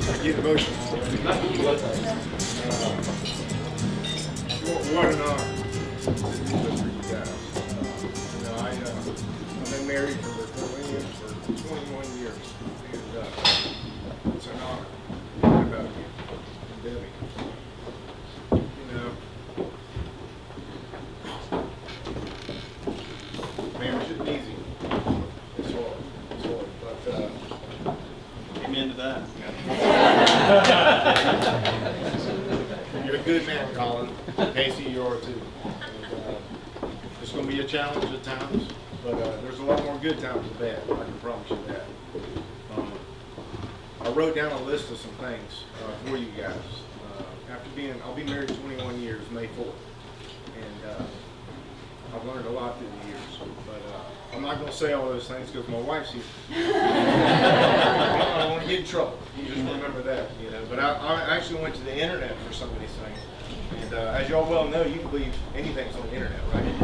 Get emotional. What an honor to do this for you guys. I've been married for 21 years, and it's an honor to hear about you and Debbie. Marriage isn't easy. It's hard, but amen to that. you're a good man, Collin. Casey, you are too. And, it's going to be a challenge at times, but there's a lot more good times than bad. I can promise you that. I wrote down a list of some things for you guys. I'll be married 21 years, May 4th, and I've learned a lot through the years. But I'm not going to say all those things because my wife's here. I don't want to get in trouble. You just remember that, you know. But I actually went to the internet for some of these things. And as y'all well know, you can believe anything's on the internet, right?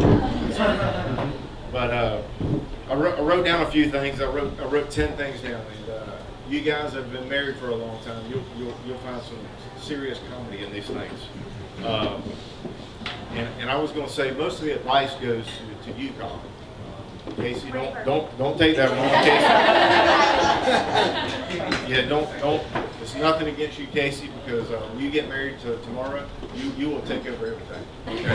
But I wrote down a few things. I wrote 10 things down. And you guys have been married for a long time. You'll find some serious comedy in these things. And I was going to say most of the advice goes to you, Collin. Casey, don't take that wrong, Casey. Yeah, don't. It's nothing against you, Casey, because when you get married tomorrow, you will take over everything. Okay?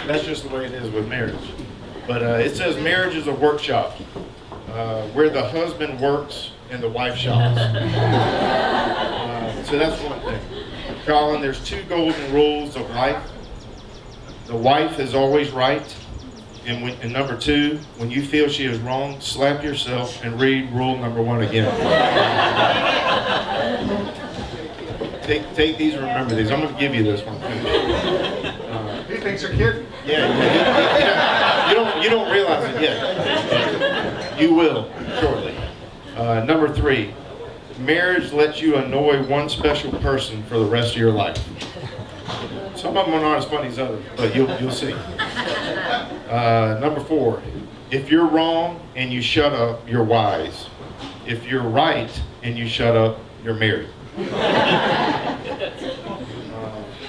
That's just the way it is with marriage. But it says marriage is a workshop where the husband works and the wife shops. So that's one thing. Collin, there's 2 golden rules of life. The wife is always right. And number 2, when you feel she is wrong, slap yourself and read rule number 1 again. Take these and remember these. I'm going to give you this one. He thinks you're kidding. Yeah. You don't realize it yet. You will shortly. Number 3, marriage lets you annoy one special person for the rest of your life. Some of them are not as funny as others, but you'll see. Number 4, if you're wrong and you shut up, you're wise. If you're right and you shut up, you're married.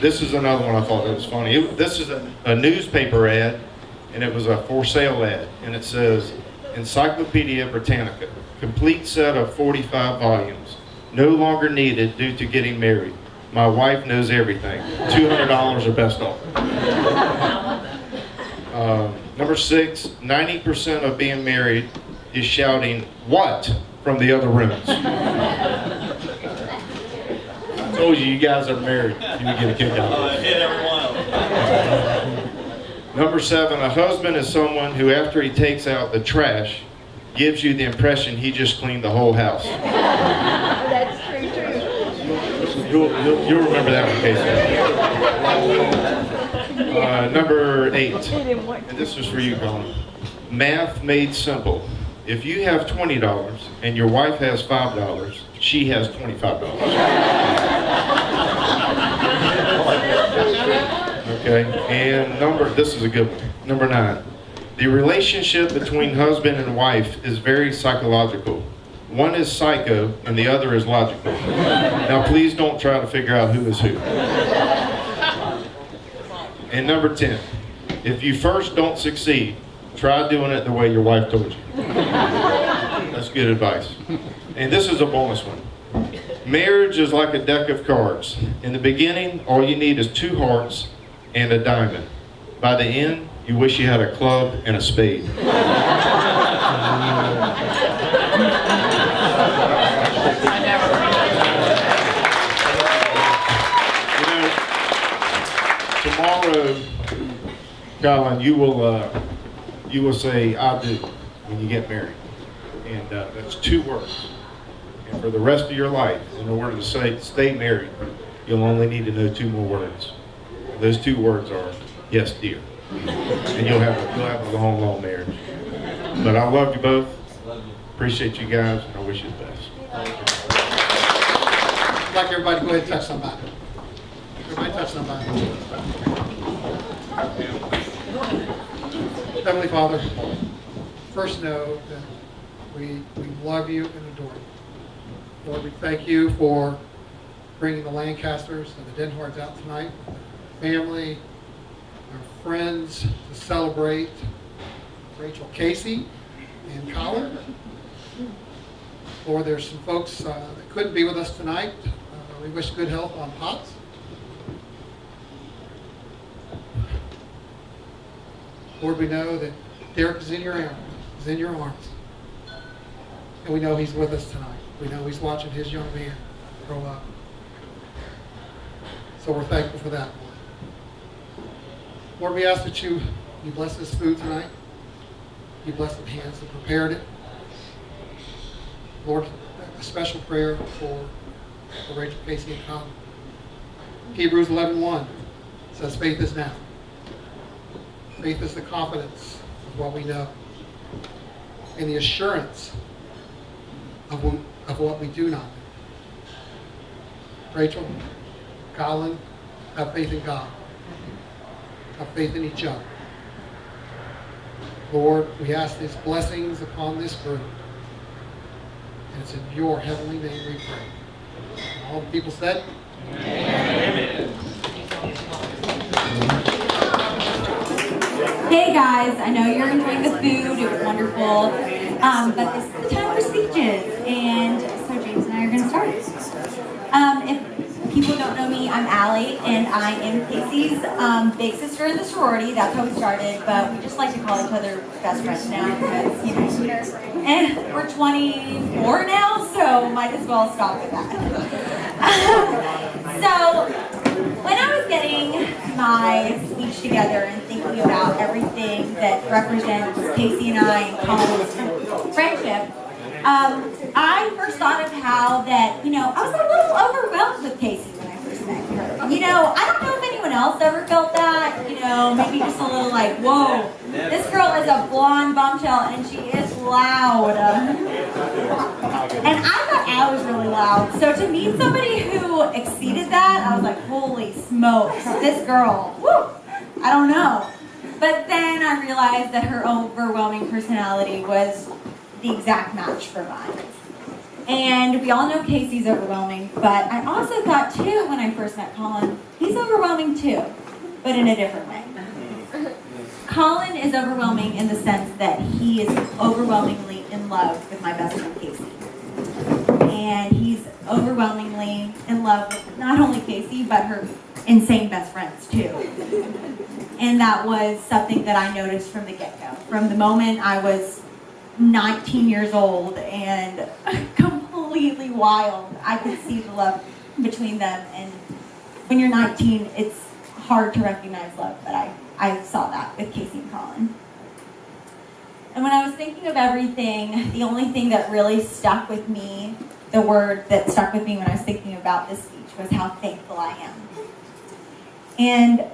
This is another one I thought that was funny. This is a newspaper ad, and it was a for sale ad, and it says, Encyclopedia Britannica, complete set of 45 volumes, no longer needed due to getting married. My wife knows everything. $200 or best offer. Number 6, 90% of being married is shouting, "What?" from the other rooms. I told you guys are married. You would get a kick out of it. Hit every one of them. Number 7, a husband is someone who, after he takes out the trash, gives you the impression he just cleaned the whole house. That's true, too. You'll remember that one, Casey. Number 8, and this is for you, Collin. Math made simple. If you have $20 and your wife has $5, she has $25. Okay, and this is a good one. Number 9, the relationship between husband and wife is very psychological. One is psycho and the other is logical. Now please don't try to figure out who is who. And number 10, if you first don't succeed, try doing it the way your wife told you. That's good advice. And this is a bonus one. Marriage is like a deck of cards. In the beginning, all you need is 2 hearts and a diamond. By the end, you wish you had a club and a spade. Tomorrow, Collin, you will say "I do" when you get married, and that's 2 words. And for the rest of your life, in order to stay married, you'll only need to know 2 more words. Those 2 words are "Yes, dear," and you'll have a long, long marriage. But I love you both. Appreciate you guys, and I wish you the best. I'd like everybody to go ahead and touch somebody. Everybody touch somebody. Heavenly Father, first know that we love you and adore you. Lord, we thank you for bringing the Lancasters and the Denhards out tonight, family, our friends, to celebrate Rachel Casey and Collin. Lord, there's some folks that couldn't be with us tonight. We wish good health on Potts. Lord, we know that Derek is in your arms. And we know he's with us tonight. We know he's watching his young man grow up. So we're thankful for that, Lord. Lord, we ask that you bless this food tonight. You bless the hands that prepared it. Lord, a special prayer for Rachel Casey and Collin. Hebrews 11:1 says, faith is now. Faith is the confidence of what we know and the assurance of what we do not know. Rachel, Collin, have faith in God. Have faith in each other. Lord, we ask these blessings upon this group. And it's in your heavenly name we pray. And all the people said, Amen. Hey guys, I know you're enjoying the food, it was wonderful, but this is the time for speeches, and so James and I are going to start. If people don't know me, I'm Allie, and I am Casey's big sister in the sorority. That's how we started, but we just like to call each other best friends now because, you know, and we're 24 now, so might as well stop with that. So, when I was getting my speech together and thinking about everything that represents Casey and I and Collin's friendship, I first thought of how that, you know, I was a little overwhelmed with Casey when I first met her. You know, I don't know if anyone else ever felt that, you know, maybe just a little like, whoa, this girl is a blonde bombshell and she is loud. And I thought I was really loud. So to meet somebody who exceeded that, I was like, holy smokes, this girl, woo, I don't know. But then I realized that her overwhelming personality was the exact match for mine. And we all know Casey's overwhelming, but I also thought too, when I first met Collin, he's overwhelming too, but in a different way. Collin is overwhelming in the sense that he is overwhelmingly in love with my best friend Casey. And he's overwhelmingly in love with not only Casey, but her insane best friends too. And that was something that I noticed from the get-go. From the moment I was 19 years old and completely wild, I could see the love between them. And when you're 19, it's hard to recognize love, but I saw that with Casey and Collin. And when I was thinking of everything, the only thing that really stuck with me, the word that stuck with me when I was thinking about this speech was how thankful I am. And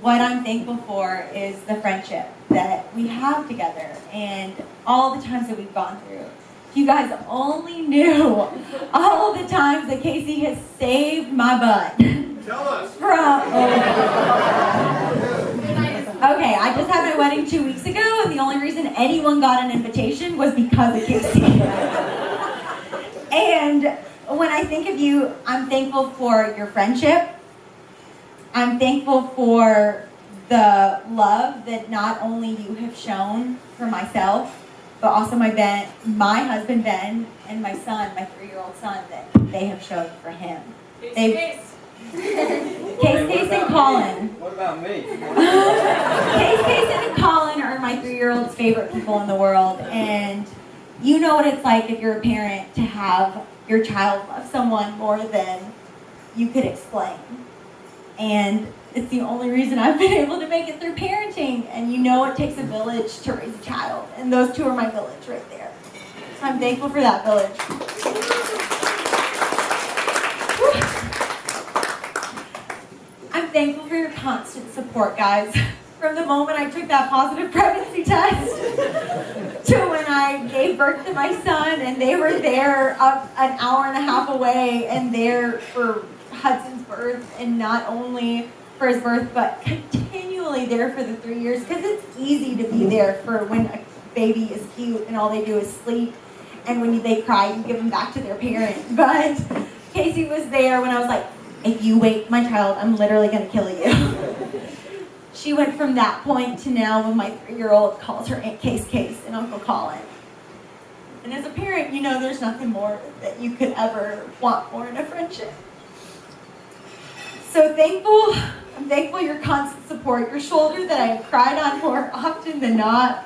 what I'm thankful for is the friendship that we have together and all the times that we've gone through. If you guys only knew all the times that Casey has saved my butt. Tell us. Okay, I just had my wedding 2 weeks ago, and the only reason anyone got an invitation was because of Casey. And when I think of you, I'm thankful for your friendship. I'm thankful for the love that not only you have shown for myself, but also my husband Ben, and my son, my 3-year-old son, that they have shown for him. Case and Collin. What about me? Case and Collin are my 3-year-old's favorite people in the world, and you know what it's like if you're a parent to have your child love someone more than you could explain. And it's the only reason I've been able to make it through parenting, and you know it takes a village to raise a child, and those two are my village right there. So I'm thankful for that village. I'm thankful for your constant support, guys. From the moment I took that positive pregnancy test to when I gave birth to my son, and they were there up an hour and a half away and there for Hudson's birth, and not only for his birth, but continually there for the 3 years, because it's easy to be there for when a baby is cute and all they do is sleep, and when they cry, you give them back to their parent. But Casey was there when I was like if you wake my child, I'm literally going to kill you. She went from that point to now when my 3-year-old calls her Aunt Case and Uncle Collin. And as a parent, you know there's nothing more that you could ever want more in a friendship. So thankful, I'm thankful for your constant support, your shoulder that I have cried on more often than not.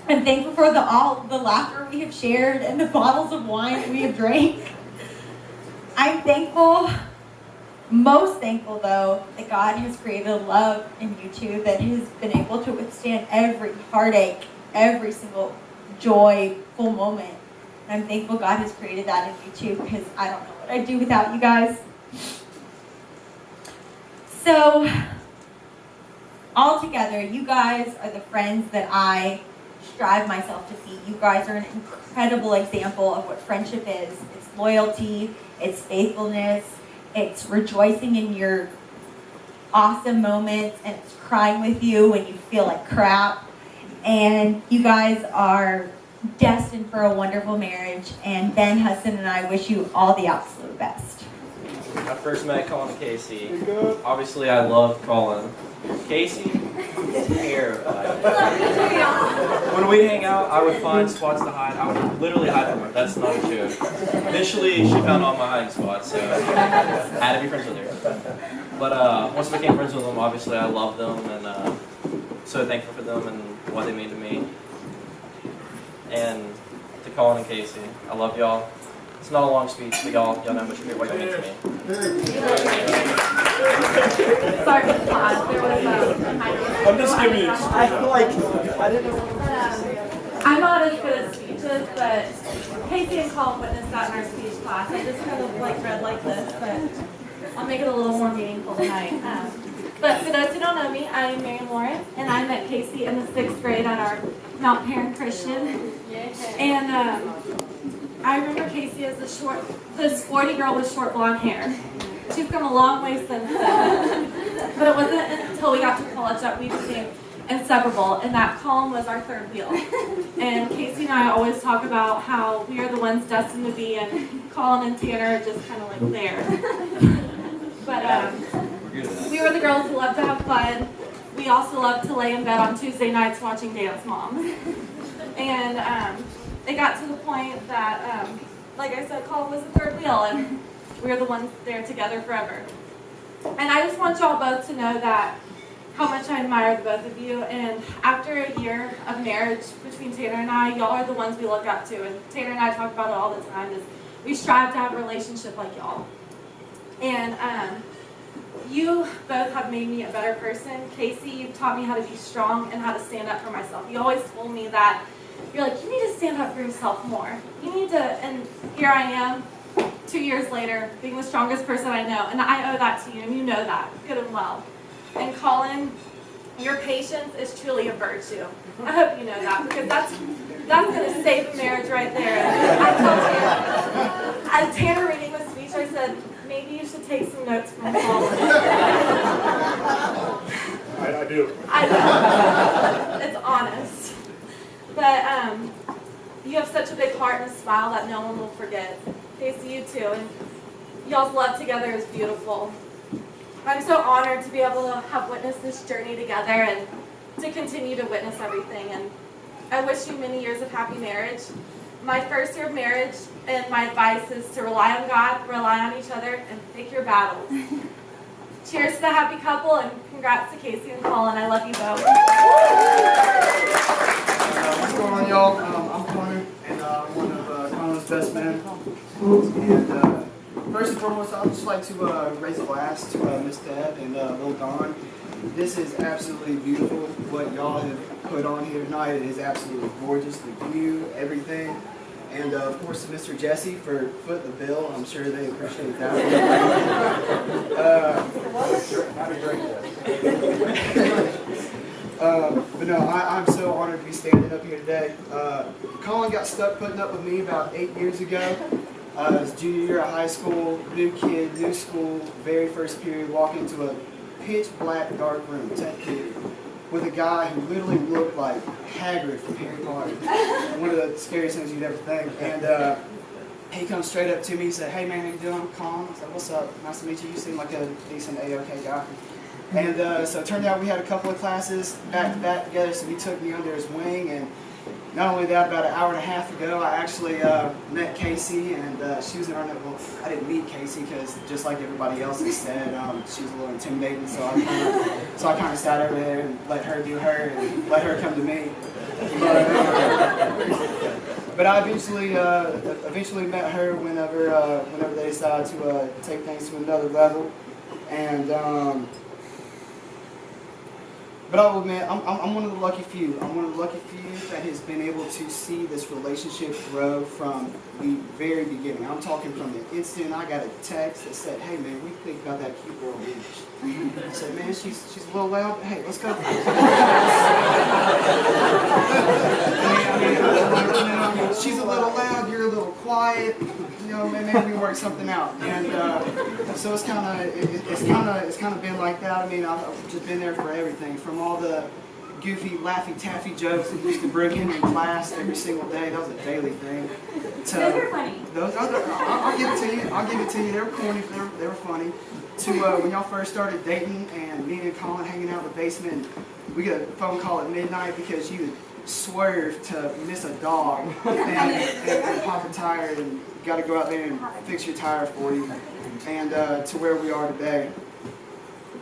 I'm thankful for all the laughter we have shared and the bottles of wine we have drank. I'm thankful, most thankful though, that God has created a love in you two that has been able to withstand every heartache, every single joyful moment. And I'm thankful God has created that in you too, because I don't know what I'd do without you guys. So, all together, you guys are the friends that I strive myself to be. You guys are an incredible example of what friendship is. It's loyalty, it's faithfulness, it's rejoicing in your awesome moments, and it's crying with you when you feel like crap. And you guys are destined for a wonderful marriage, and Ben, Hudson, and I wish you all the absolute best. I first met Collin and Casey. Obviously, I love Collin. Casey, terrified. When we hang out, I would find spots to hide. I would literally hide from her. That's not a joke. Initially, she found all my hiding spots, so I had to be friends with her. But once I became friends with them, obviously, I love them and so thankful for them and what they mean to me. And to Collin and Casey, I love y'all. It's not a long speech, but y'all know how much what y'all mean to me. Sorry for the pause. There was I'm just giving you. I didn't know. I'm not as good at speeches, but Casey and Collin witnessed that in our speech class. I just kind of read like this, but I'll make it a little more meaningful tonight. But for those who don't know me, I'm Mary Lauren, and I met Casey in the 6th grade at our Mount Perrin Christian. And I remember Casey as the sporty girl with short blonde hair. She's come a long way since then. But it wasn't until we got to college that we became inseparable, and that Collin was our 3rd wheel. And Casey and I always talk about how we are the ones destined to be, and Collin and Tanner are just kind of like there. But we were the girls who loved to have fun. We also loved to lay in bed on Tuesday nights watching Dance Moms. And it got to the point that, like I said, Collin was the 3rd wheel, and we were the ones there together forever. And I just want y'all both to know that how much I admire the both of you. And after a year of marriage between Tanner and I, y'all are the ones we look up to. And Tanner and I talk about it all the time, is we strive to have a relationship like y'all. And you both have made me a better person. Casey, you've taught me how to be strong and how to stand up for myself. You always told me that you're like, you need to stand up for yourself more. You need to, and here I am, 2 years later, being the strongest person I know. And I owe that to you, and you know that good and well. And Collin, your patience is truly a virtue. I hope you know that, because that's going to save a marriage right there. I told you, as Tanner reading the speech, I said, maybe you should take some notes from Collin. I do. I know. It's honest. But you have such a big heart and a smile that no one will forget. Casey, you too. And y'all's love together is beautiful. I'm so honored to be able to have witnessed this journey together and to continue to witness everything. And I wish you many years of happy marriage. My first year of marriage, and my advice is to rely on God, rely on each other, and pick your battles. Cheers to the happy couple, and congrats to Casey and Collin. I love you both. What's going on, y'all? I'm Collin, and I'm one of Collin's best men. And first and foremost, I'd just like to raise a glass to Miss Deb and Lil Don. This is absolutely beautiful. What y'all have put on here tonight is absolutely gorgeous. The view, everything. And of course, to Mr. Jesse for footing the bill. I'm sure they appreciate that. But no, I'm so honored to be standing up here today. Collin got stuck putting up with me about 8 years ago. His junior year of high school, new kid, new school, very first period, walking into a pitch black dark room, 10th period, with a guy who literally looked like Hagrid from Harry Potter. One of the scariest things you'd ever think. And he comes straight up to me. He said, "Hey man, how you doing? I'm Collin." I said, "What's up? Nice to meet you. You seem like a decent A-OK guy." And so it turned out we had a couple of classes back to back together, so he took me under his wing. And not only that, about an hour and a half ago, I actually met Casey, and she was in our network. Well, I didn't meet Casey because, just like everybody else has said, she was a little intimidating. So I kind of sat over there and let her do her, and let her come to me. But I eventually met her whenever they decided to take things to another level, and. But I will admit, I'm one of the lucky few. I'm one of the lucky few that has been able to see this relationship grow from the very beginning. I'm talking from the instant I got a text that said, "Hey man, we think about that cute girl English." I said, "Man, she's a little loud, but hey, let's go." I mean, she's a little loud, you're a little quiet. Maybe we can work something out. And so it's kind of been like that. I mean, I've just been there for everything, from all the goofy, laffy taffy jokes that used to bring him in class every single day. That was a daily thing. Those were funny. I'll give it to you. I'll give it to you. They were corny. They were funny. To when y'all first started dating, and me and Collin hanging out in the basement, we get a phone call at midnight because you would swerve to miss a dog and pop a tire, and got to go out there and fix your tire for you, and to where we are today.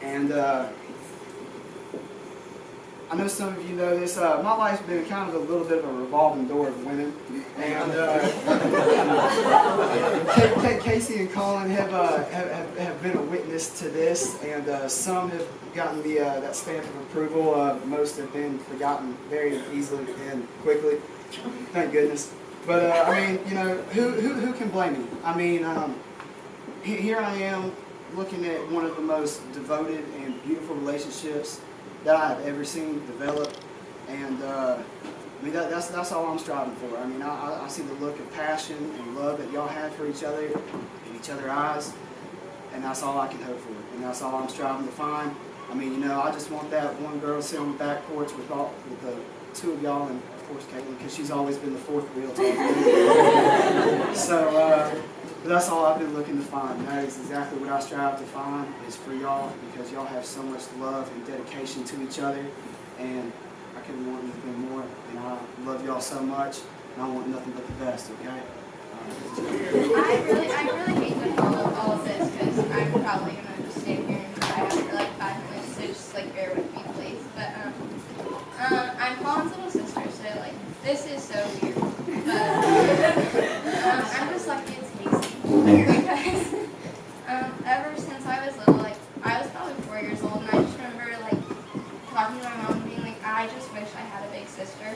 And I know some of you know this. My life's been kind of a little bit of a revolving door of women, and Casey and Collin have been a witness to this, and some have gotten that stamp of approval. Most have been forgotten very easily and quickly. Thank goodness. But I mean, who can blame me? I mean, here I am looking at one of the most devoted and beautiful relationships that I've ever seen develop, and I mean that's all I'm striving for. I mean, I see the look of passion and love that y'all have for each other in each other's eyes, and that's all I can hope for, and that's all I'm striving to find. I mean, I just want that one girl sitting on the back porch with the two of y'all, and of course Caitlin, because she's always been the fourth wheel. So that's all I've been looking to find. And that is exactly what I strive to find, is for y'all, because y'all have so much love and dedication to each other, and I couldn't want anything more. And I love y'all so much, and I want nothing but the best. Okay. I really hate to follow all of this because I'm probably gonna just stand here and cry after like 5 minutes, so just like bear with me, please. But I'm Collin's little sister, so like this is so weird. I'm just lucky it's Casey because ever since I was little, like I was probably 4 years old, and I just remember like talking to my mom and being like, I just wish I had a big sister.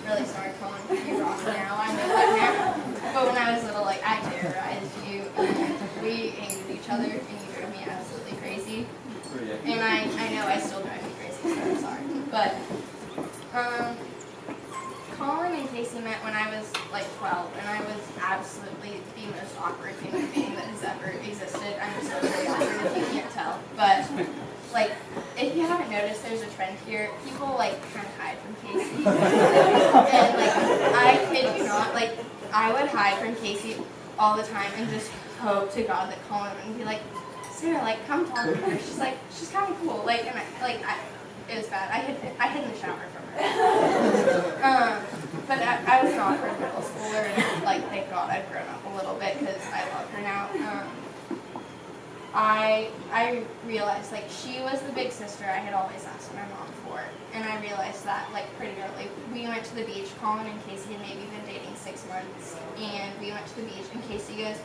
Really sorry, Collin, you're wrong now. I know that now. But when I was little, like I terrorized you, and we hated each other, and you drove me absolutely crazy. And I know I still drive you crazy, so I'm sorry. But Collin and Casey met when I was like 12, and I was absolutely the most awkward human being that has ever existed. I'm so really awkward if you can't tell. But like, if you haven't noticed, there's a trend here. People like kind of hide from Casey, and like I kid you not, like I would hide from Casey all the time and just hope to God that Collin would be like, Sarah, like come talk to her. She's like, she's kind of cool. Like, and it was bad. I hid in the shower from her. But I was an awkward middle schooler, and like thank God I've grown up a little bit because I love her now. I realized like she was the big sister I had always asked my mom for, and I realized that like pretty early. We went to the beach. Collin and Casey had maybe been dating 6 months, and we went to the beach, and Casey goes,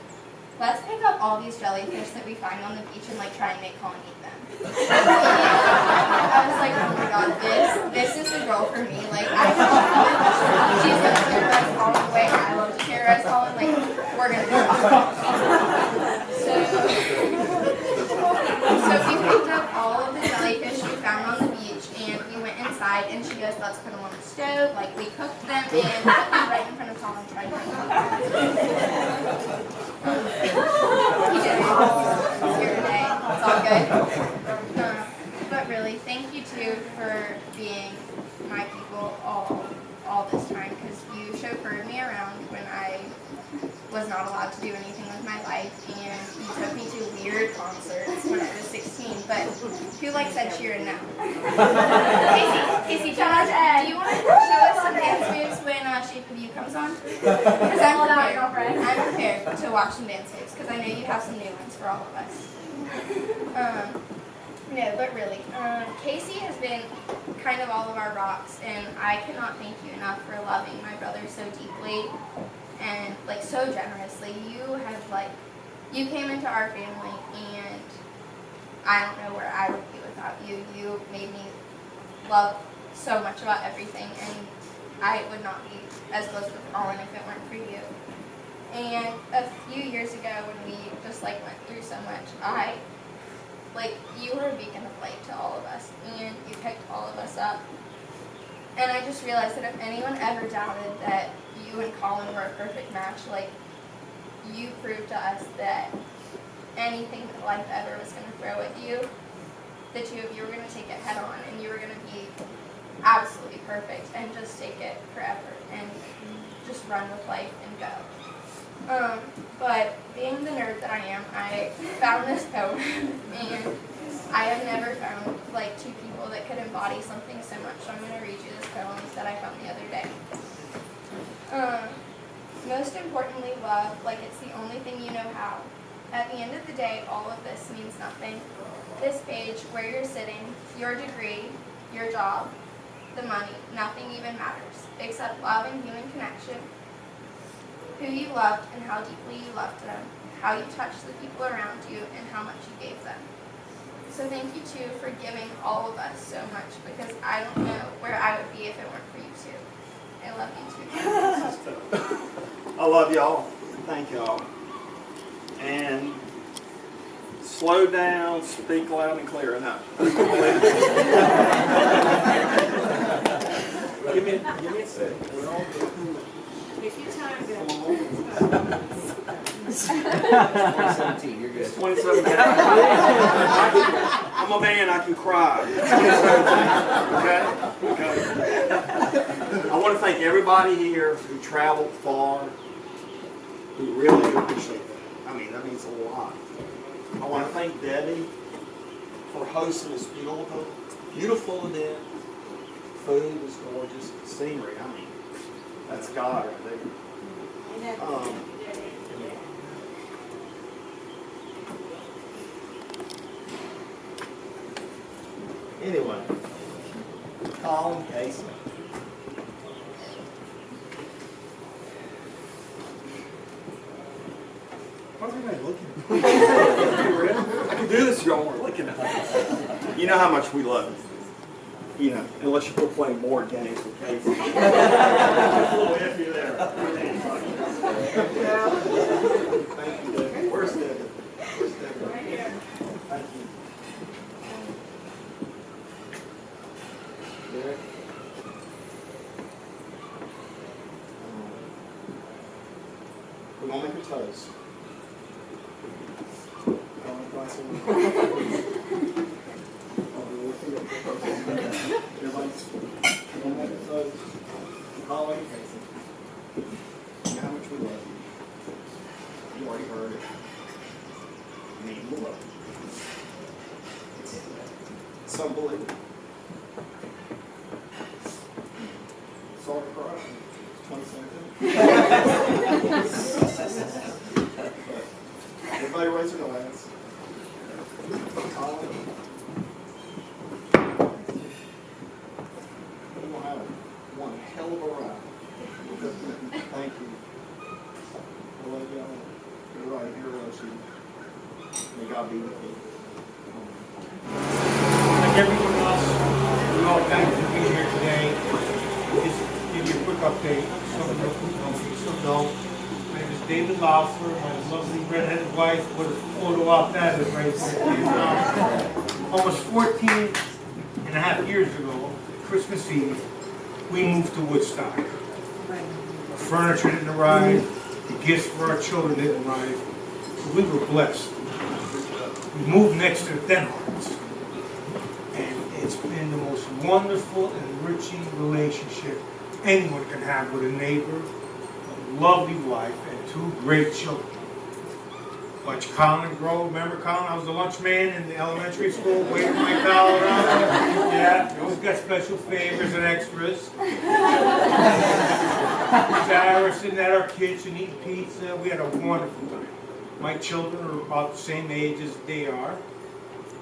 let's pick up all these jellyfish that we find on the beach and like try and make Collin eat them. I was like, oh my God, this is the girl for me. Like she's gonna terrorize Collin the way I love to terrorize Collin. Like we're gonna do it. So we picked up all of the jellyfish we found on the beach, and we went inside, and she goes, let's put them on the stove. Like we cooked them and put them right in front of Collin and tried to make them eat them. He did it. He's here today. It's all good. But really, thank you too for being my people all this time, because you chauffeured me around when I was not not allowed to do anything with my life, and he took me to weird concerts when I was 16. But who likes Ed Sheeran now? Casey, do you want to show us some dance moves when Shape of You comes on? Because I'm prepared to watch some dance moves, because I know you have some new ones for all of us. No, but really, Casey has been kind of all of our rocks, and I cannot thank you enough for loving my brother so deeply and like so generously. You came into our family, and I don't know where I would be without you. You made me love so much about everything, and I would not be as close with Collin if it weren't for you. And a few years ago, when we just went through so much, you were a beacon of light to all of us, and you picked all of us up. And I just realized that if anyone ever doubted that you and Collin were a perfect match, you proved to us that anything that life ever was going to throw at you, the two of you were going to take it head on, and you were going to be absolutely perfect, and just take it forever, and just run with life and go. But being the nerd that I am, I found this poem, and I have never found two people that could embody something so much. So I'm going to read you this poem that I found the other day. Most importantly, love like it's the only thing you know how. At the end of the day, all of this means nothing. This page, where you're sitting, your degree, your job, the money, nothing even matters except love and human connection. Who you loved and how deeply you loved them, how you touched the people around you, and how much you gave them. So thank you, too, for giving all of us so much, because I don't know where I would be if it weren't for you, too. I love you, too. I love y'all. Thank y'all. And slow down, speak loud and clear enough. Give me a second. We're all good. Take your time, guys. 2017, you're good. 2017. I'm a man, I can cry. 2017. Okay? I want to thank everybody here who traveled far, who really appreciate that. I mean, that means a lot. I want to thank Debbie for hosting this beautiful event. Food was gorgeous. Scenery, I mean, that's God right there. Anyway, Collin, Casey. Why's everybody looking at me? I can do this if y'all weren't looking at me. You know how much we love you. You know, unless you're playing board games with Casey. Just a little iffy there. Thank you, David. Where's David? Where's David? Thank you. Derek? We're going to make a toast. Collin, you know how much we love you. You already heard it. I mean, we love you. It's unbelievable. Sorry to cry. 2017. Everybody raise their glass. Collin. One hell of a ride. Thank you. I love y'all. You're right here, Rosie. May God be with you. Like everyone else, we all thank you for being here today. Just give you a quick update. Some know. My name is David Laufer. My lovely redheaded wife. What a photo op that is right there. Almost 14 and a half years ago, Christmas Eve, we moved to Woodstock. The furniture didn't arrive, the gifts for our children didn't arrive, so we were blessed. We moved next to the Denharts, and it's been the most wonderful and enriching relationship anyone can have with a neighbor, a lovely wife, and 2 great children. Watch Collin grow. Remember Collin? I was the lunch man in the elementary school, waving my towel around. Yeah, we always got special favors and extras. Sarah was sitting at our kitchen eating pizza. We had a wonderful time. My children are about the same age as they are.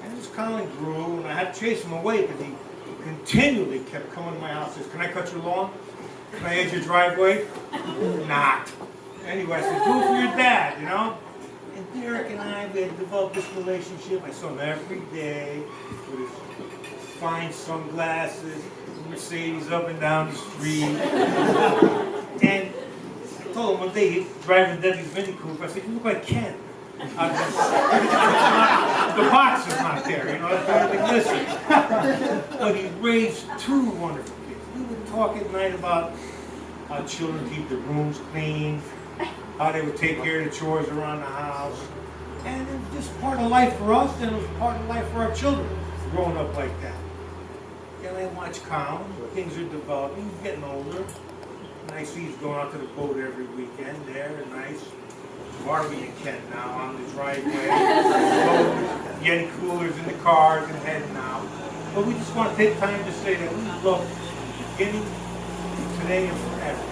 And as Collin grew, and I had to chase him away because he continually kept coming to my house. Says, "Can I cut your lawn? Can I edge your driveway?" Not. Anyway, I said, "Do it for your dad, you know?" And Derek and I, we had developed this relationship. I saw him every day with his fine sunglasses, Mercedes up and down the street. And I told him one day, he's driving Debbie's Mini Cooper, I said, "You look like Ken." The box is not there, you know, that's everything missing. But he raised 2 wonderful kids. We would talk at night about how children keep their rooms clean, how they would take care of the chores around the house. And it was just part of life for us, and it was part of life for our children, growing up like that. And I watch Collin, things are developing, he's getting older. And I see he's going out to the boat every weekend there, a nice Barbie and Ken now on the driveway, getting coolers in the cars and heading out. But we just want to take time to say that we love beginning today and forever.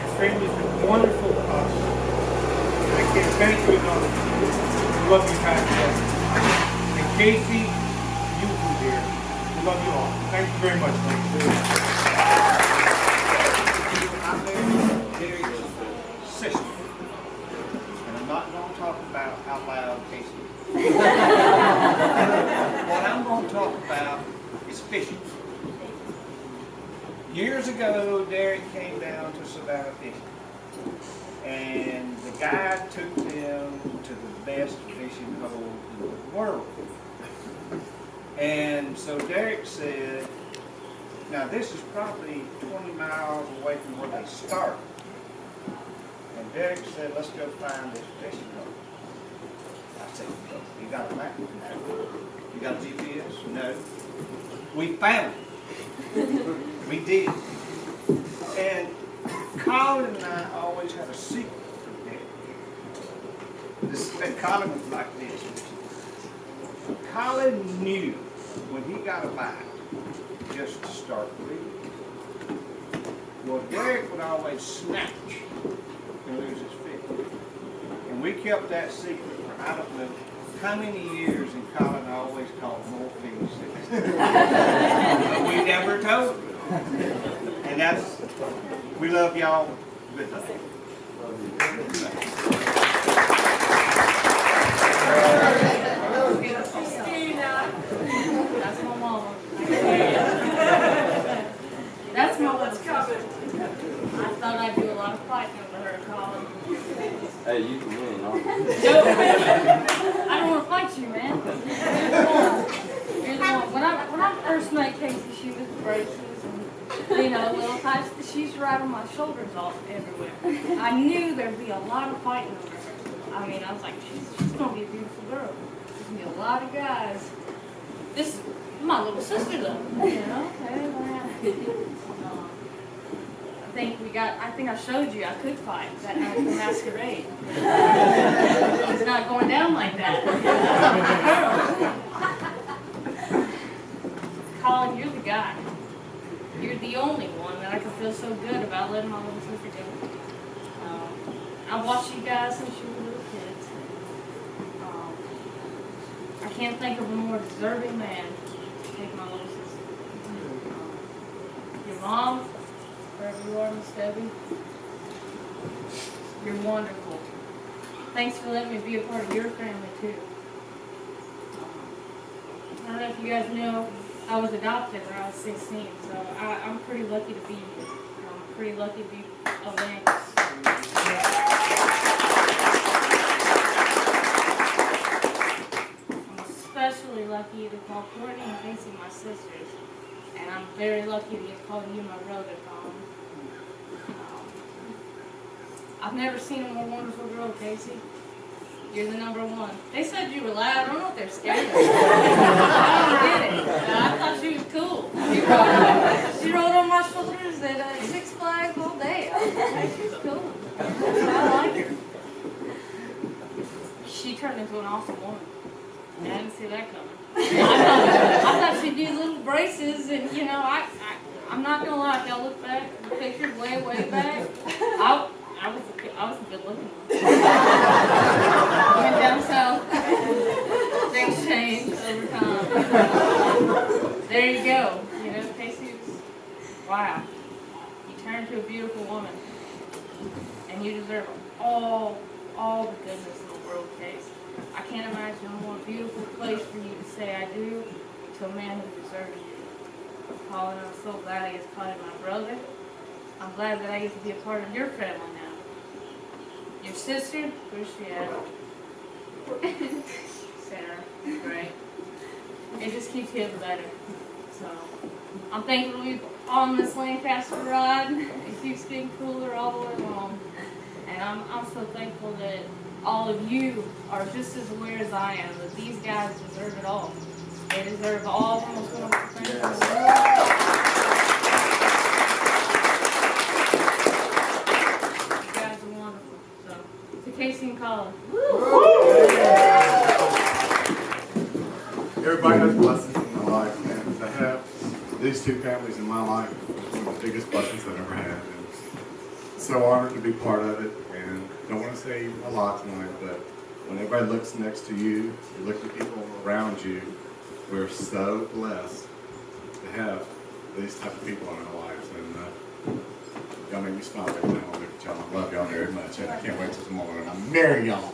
Your family's been wonderful to us. And I can't thank you enough. We love you guys. And Casey, you too, dear. We love you all. Thank you very much, ladies. I'm Derek's sister. And I'm not going to talk about out loud Casey. What I'm going to talk about is fishing. Years ago, Derek came down to Savannah fishing. And the guide took them to the best fishing hole in the world. And so Derek said, now this is probably 20 miles away from where they start. And Derek said, let's go find this fishing hole. I said, you got a map? No. You got a GPS? No. We found it. We did. And Collin and I always had a secret from Derek. And Collin was like this. Collin knew when he got a bite just to start reading. Well, Derek would always snatch and lose his fish. And we kept that secret for I don't know how many years, and Collin always caught more fish. But we never told him. And that's, we love y'all. Good night. That's my mama. That's my what's coming. I thought I'd do a lot of fighting over her, Collin. Hey, you can win, huh? I don't want to fight you, man. You're the one. When I first met Casey, she was braces and, little types. She's right on my shoulders all everywhere. I knew there'd be a lot of fighting over her. I mean, I was like, she's going to be a beautiful girl. There's going to be a lot of guys. This is my little sister, though. I think I showed you I could fight that night at the masquerade. It's not going down like that. Collin, you're the guy. You're the only one that I can feel so good about letting my little sister go. I've watched you guys since you were little kids. I can't think of a more deserving man to take my little sister. Your mom, wherever you are, Miss Debbie, you're wonderful. Thanks for letting me be a part of your family, too. I don't know if you guys know, I was adopted when I was 16, so I'm pretty lucky to be here. I'm pretty lucky to be a Lance. I'm especially lucky to call Courtney and Casey my sisters. And I'm very lucky to get called you my brother, Collin. I've never seen a more wonderful girl, Casey. You're the number one. They said you were loud. I don't know if they're scared of you. I don't get it. I thought she was cool. She rode on my shoulder pictures at Six Flags all day. I was like, she's cool. I like her. She turned into an awesome woman. I didn't see that coming. I thought she'd do little braces, and you know, I'm not gonna lie. If y'all look back, the pictures way back, I was a good looking one. Went down south. Things changed over time. There you go. You know, Casey was, wow. You turned to a beautiful woman, and you deserve all the goodness in the world, Casey. I can't imagine a more beautiful place for you to say I do to a man who deserves you. Collin, I'm so glad I get to call you my brother. I'm glad that I get to be a part of your family now. Your sister, where's she at? Sarah, right? It just keeps getting better. So, I'm thankful to be on this Lancaster ride. It keeps getting cooler all the way along. And I'm so thankful that all of you are just as aware as I am that these guys deserve it all. They deserve all the most wonderful things in the world. You guys are wonderful. So, to Casey and Collin. Everybody has blessings in their life, and to have these two families in my life is one of the biggest blessings I've ever had. And so honored to be part of it, and don't want to say a lot tonight, but when everybody looks next to you, you look at people around you, we're so blessed to have these type of people in our lives. And y'all make me smile every time I look at y'all. I love y'all very much, and I can't wait till tomorrow and I marry y'all.